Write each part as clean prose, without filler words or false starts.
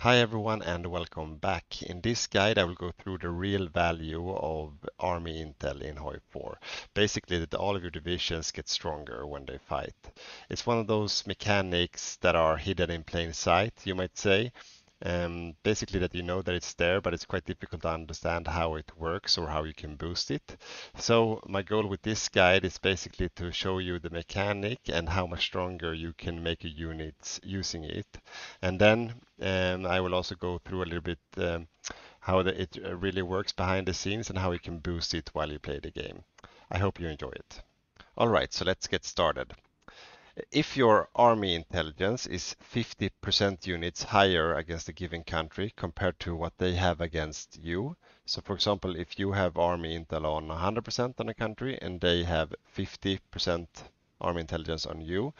Hi everyone and welcome back. In this guide I will go through the real value of Army Intel in HOI4. Basically that all of your divisions get stronger when they fight. It's one of those mechanics that are hidden in plain sight, you might say. Basically that you know that it's there, but it's quite difficult to understand how it works or how you can boost it. So my goal with this guide is basically to show you the mechanic and how much stronger you can make a unit using it. And then I will also go through a little bit how it really works behind the scenes and how you can boost it while you play the game. I hope you enjoy it. All right, so let's get started. If your army intelligence is 50% units higher against a given country compared to what they have against you, so for example, if you have army intel on 100% on a country and they have 50% army intelligence on you,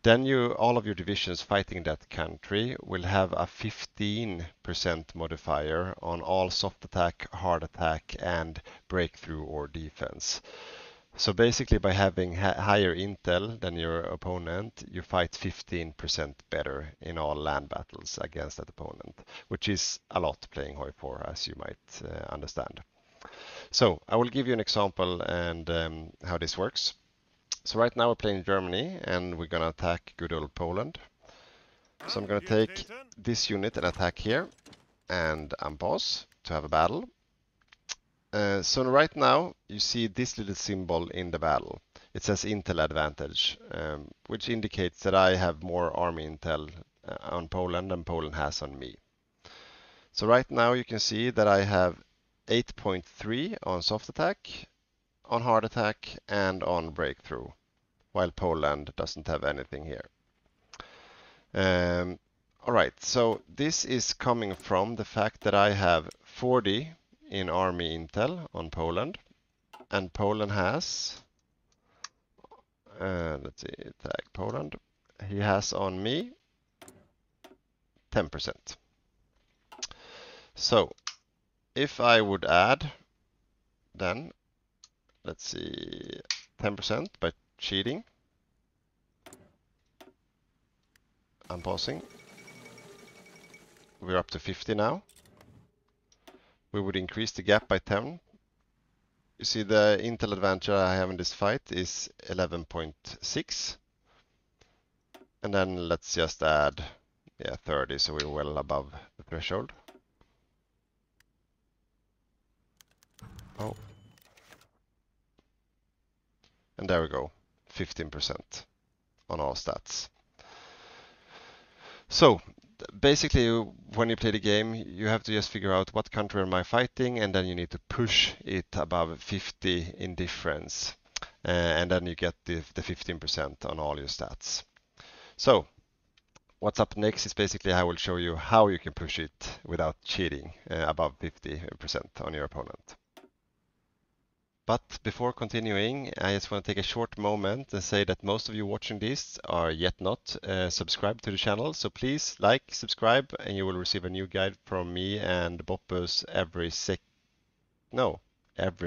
then all of your divisions fighting that country will have a 15% modifier on all soft attack, hard attack, and breakthrough or defense. So basically by having higher intel than your opponent, you fight 15% better in all land battles against that opponent, which is a lot playing HOI4, as you might understand. So I will give you an example and how this works. So right now we're playing Germany and we're gonna attack good old Poland. So I'm gonna take this unit and attack here and unpause to have a battle. So right now you see this little symbol in the battle. It says Intel advantage, which indicates that I have more army intel on Poland than Poland has on me. So right now you can see that I have 8.3 on soft attack, on hard attack, and on breakthrough, while Poland doesn't have anything here. All right, so this is coming from the fact that I have 40 in army intel on Poland, and Poland has, let's see, tag Poland, he has on me 10%. So if I would add then, let's see, 10% by cheating, I'm pausing, we're up to 50 now. We would increase the gap by 10. You see the intel advantage I have in this fight is 11.6. And then let's just add 30, so we're well above the threshold. Oh. And there we go, 15% on all stats. So basically, when you play the game, you have to just figure out what country am I fighting, and then you need to push it above 50 in difference, and then you get the 15% on all your stats. So what's up next is basically I will show you how you can push it without cheating above 50% on your opponent. But before continuing, I just want to take a short moment and say that most of you watching this are yet not subscribed to the channel. So please like, subscribe, and you will receive a new guide from me and Boppus every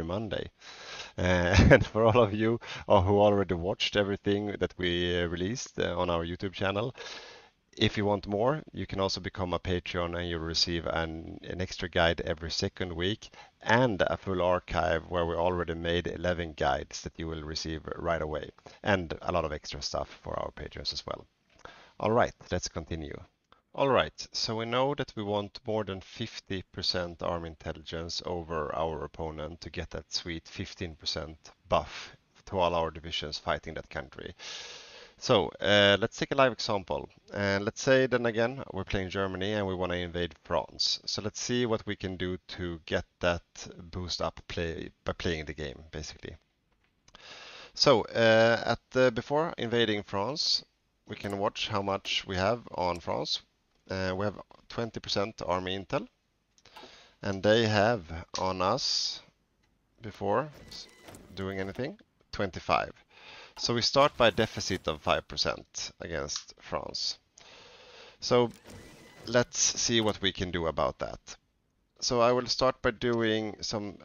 Monday. And for all of you who already watched everything that we released on our YouTube channel, if you want more, you can also become a Patreon and you'll receive an extra guide every second week and a full archive where we already made 11 guides that you will receive right away, and a lot of extra stuff for our patrons as well. All right, let's continue. All right, so we know that we want more than 50% arm intelligence over our opponent to get that sweet 15% buff to all our divisions fighting that country. So let's take a live example. And let's say then again we're playing Germany and we want to invade France. So let's see what we can do to get that boost up by playing the game, basically. So before invading France, we can watch how much we have on France. We have 20% army intel, and they have on us before doing anything 25. So we start by a deficit of 5% against France. So let's see what we can do about that. So I will start by doing some,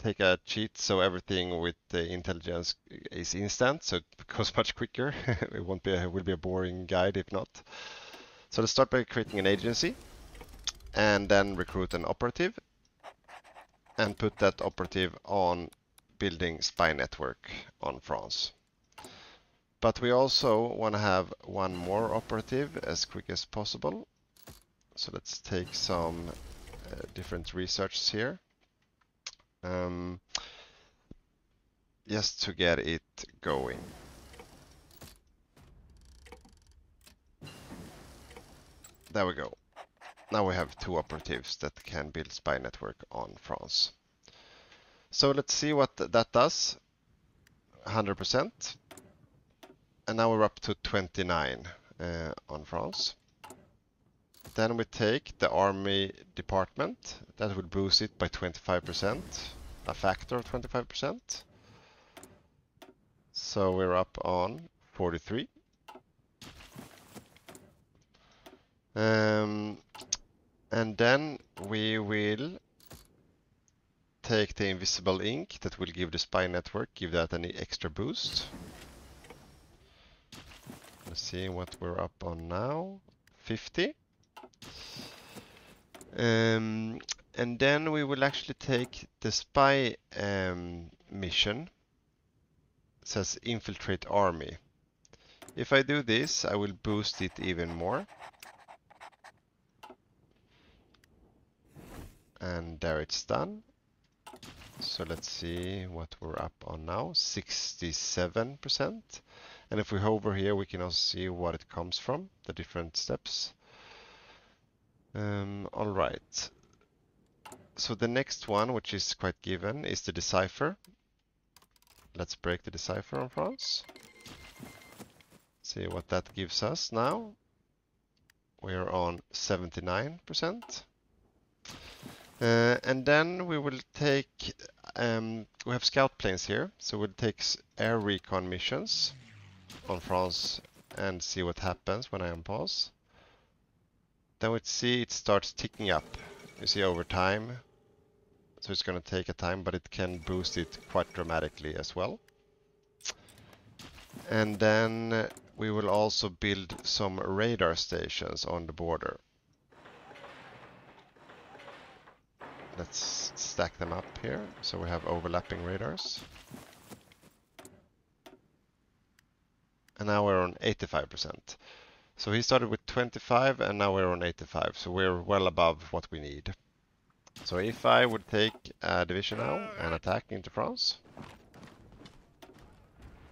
take a cheat so everything with the intelligence is instant, so it goes much quicker. It will be a boring guide if not. So let's start by creating an agency. and then recruit an operative and put that operative on building spy network on France. But we also want to have one more operative as quick as possible. So let's take some different researches here. Just to get it going. There we go. Now we have 2 operatives that can build spy network on France. So let's see what that does. 100%. And now we're up to 29 on France. Then we take the army department. That will boost it by 25%, a factor of 25%. So we're up on 43. And then we will take the invisible ink that will give the spy network, give that an extra boost. Let's see what we're up on now. 50. And then we will actually take the spy mission. It says infiltrate army. If I do this, I will boost it even more. And there it's done. So let's see what we're up on now. 67%. And if we hover here, we can also see what it comes from, the different steps. All right. So the next one, which is quite given, is the decipher. Let's break the decipher on France. See what that gives us now. We are on 79%. And then we will take, we have scout planes here, so we'll take air recon missions on France and see what happens when I unpause. Then we see it starts ticking up. You see over time, so it's going to take a time, but it can boost it quite dramatically as well. And then we will also build some radar stations on the border. Let's stack them up here, so we have overlapping radars. And now we're on 85%. So he started with 25 and now we're on 85, so we're well above what we need. So if I would take a division now and attack into France,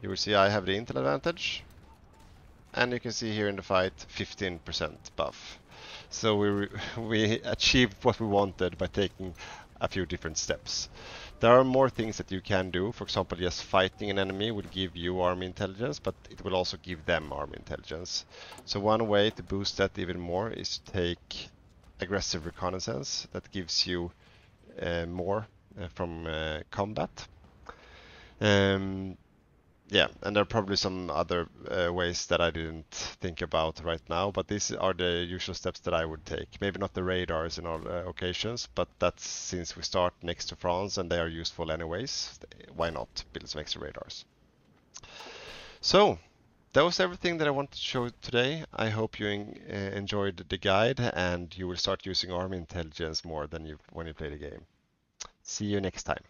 you will see I have the intel advantage. And you can see here in the fight, 15% buff. So we achieved what we wanted by taking a few different steps. There are more things that you can do. For example, just fighting an enemy will give you army intelligence, but it will also give them army intelligence. So one way to boost that even more is to take aggressive reconnaissance. That gives you more from combat. Yeah, and there are probably some other ways that I didn't think about right now, but these are the usual steps that I would take. Maybe not the radars in all occasions, but that's since we start next to France and they are useful anyways. Why not build some extra radars? So, that was everything that I wanted to show today. I hope you enjoyed the guide and you will start using army intelligence more than when you play the game. See you next time.